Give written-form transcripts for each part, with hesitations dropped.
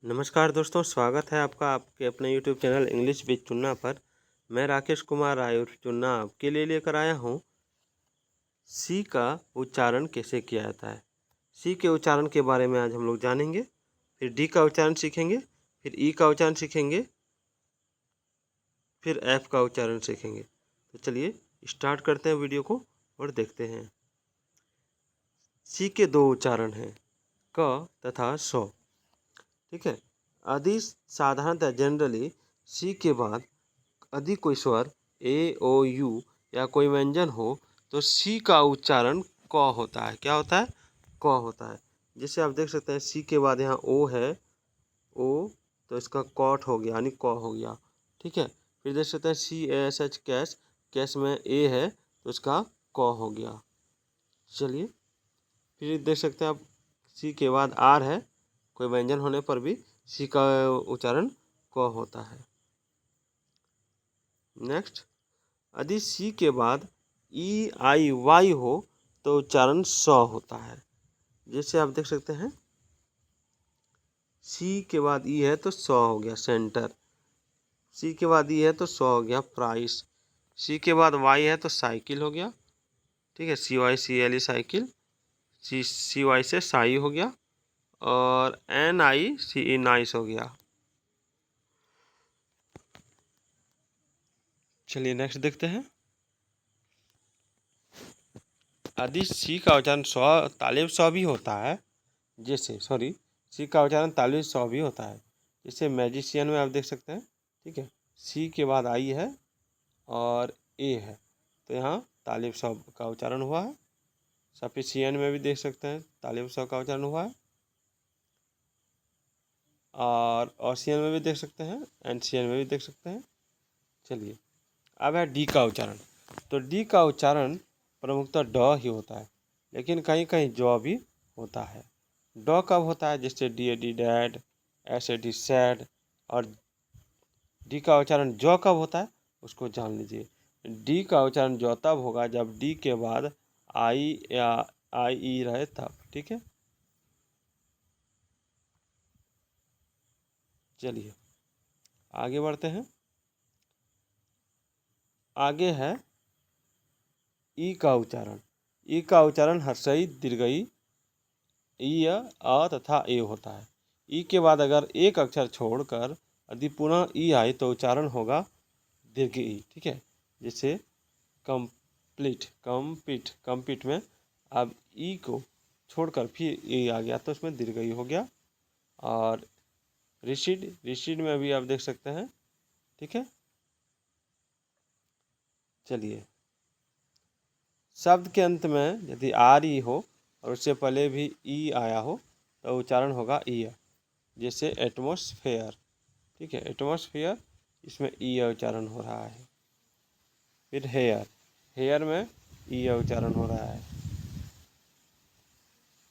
नमस्कार दोस्तों, स्वागत है आपका आपके अपने YouTube channel English with Chunna पर। मैं राकेश कुमार राय चुन्ना आपके लिए लेकर आया हूँ सी का उच्चारण कैसे किया जाता है। सी के उच्चारण के बारे में आज हम लोग जानेंगे। फिर डी का उच्चारण सीखेंगे, फिर ई का उच्चारण सीखेंगे, फिर एफ का उच्चारण सीखेंगे। तो चलिए स्टार्ट करते हैं वीडियो को और देखते हैं। सी के दो उच्चारण हैं, क तथा सौ। ठीक है। आदि साधारणतः जनरली सी के बाद यदि कोई स्वर ए ओ यू या कोई व्यंजन हो तो सी का उच्चारण क होता है। क्या होता है? क होता है। जैसे आप देख सकते हैं सी के बाद यहाँ ओ है, ओ तो इसका कॉट हो गया यानी क हो गया। ठीक है। फिर देख सकते हैं C S H cash, cash में ए है तो इसका क हो गया। चलिए फिर देख सकते हैं आप सी के बाद आर है, कोई व्यंजन होने पर भी सी का उच्चारण क होता है। नेक्स्ट, यदि सी के बाद ई आई वाई हो तो उच्चारण स होता है। जैसे आप देख सकते हैं सी के बाद ई है तो स हो गया सेंटर, सी के बाद ई है तो स हो गया प्राइस, सी के बाद वाई है तो साइकिल हो गया। ठीक है, C Y C L E cycle, C Y से साई हो गया, और एन आई सी ई नाइस हो गया। चलिए नेक्स्ट देखते हैं। यदि सी का उच्चारण स्व तालिब स्व भी होता है, जैसे सी का उच्चारण तालिब स्व भी होता है, जैसे मैजिशियन में आप देख सकते हैं। ठीक है, सी के बाद आई है और ए है तो यहाँ तालिब स्व का उच्चारण हुआ है। सफिशियन में भी देख सकते हैं तालिब स्व का उच्चारण हुआ है, और ऑसियन में भी देख सकते हैं, एनसियन में भी देख सकते हैं। चलिए अब है डी का उच्चारण। तो डी का उच्चारण प्रमुखतः ड ही होता है, लेकिन कहीं कहीं ज भी होता है। ड कब होता है? जैसे D A D dad, S A D sad. और डी का उच्चारण ज कब होता है उसको जान लीजिए। डी का उच्चारण ज तब होगा जब डी के बाद आई या आई ई रहे तब। ठीक है, चलिए आगे बढ़ते हैं। आगे है ई का उच्चारण। ई का उच्चारण हर्षई दीर्घई ई अ तथा ए होता है। ई के बाद अगर एक अक्षर छोड़कर यदि पुनः ई आए तो उच्चारण होगा दीर्घ ई। ठीक है, जैसे कंप्लीट, कंपीट में अब ई को छोड़कर फिर ई आ गया तो उसमें दीर्घ ई हो गया। और रिशीड में भी आप देख सकते हैं। ठीक है, चलिए शब्द के अंत में यदि आर ई हो और उससे पहले भी ई आया हो तो उच्चारण होगा ई। जैसे एटमॉस्फेयर। ठीक है, एटमॉस्फेयर इसमें ई उच्चारण हो रहा है। फिर हेयर, हेयर में ई उच्चारण हो रहा है।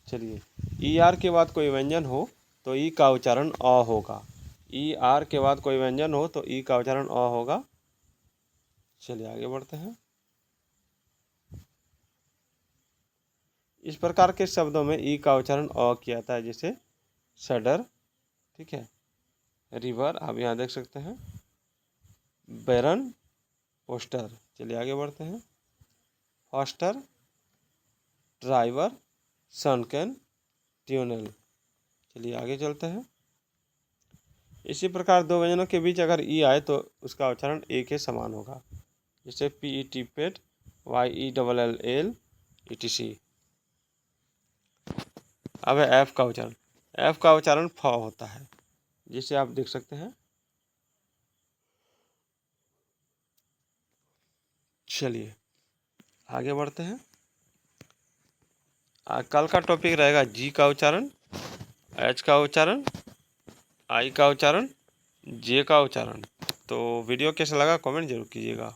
चलिए ई आर के बाद कोई व्यंजन हो तो ई का उच्चारण अ होगा। ई आर के बाद कोई व्यंजन हो तो ई का उच्चारण अ होगा। चलिए आगे बढ़ते हैं। इस प्रकार के शब्दों में ई का उच्चारण अ किया जाता है, जैसे सडर। ठीक है, रिवर आप यहाँ देख सकते हैं, बैरन, पोस्टर। चलिए आगे बढ़ते हैं। फास्टर, ड्राइवर, सनकैन, ट्यूनल। चलिए आगे चलते हैं। इसी प्रकार दो व्यंजनों के बीच अगर ई आए तो उसका उच्चारण ए के समान होगा, जैसे P E T pet, Y E double L L E T C. अब है एफ का उच्चारण। एफ का उच्चारण फ होता है, जिसे आप देख सकते हैं। चलिए आगे बढ़ते हैं। कल का टॉपिक रहेगा जी का उच्चारण, एच का उच्चारण, आई का उच्चारण, जे का उच्चारण। तो वीडियो कैसा लगा कमेंट जरूर कीजिएगा।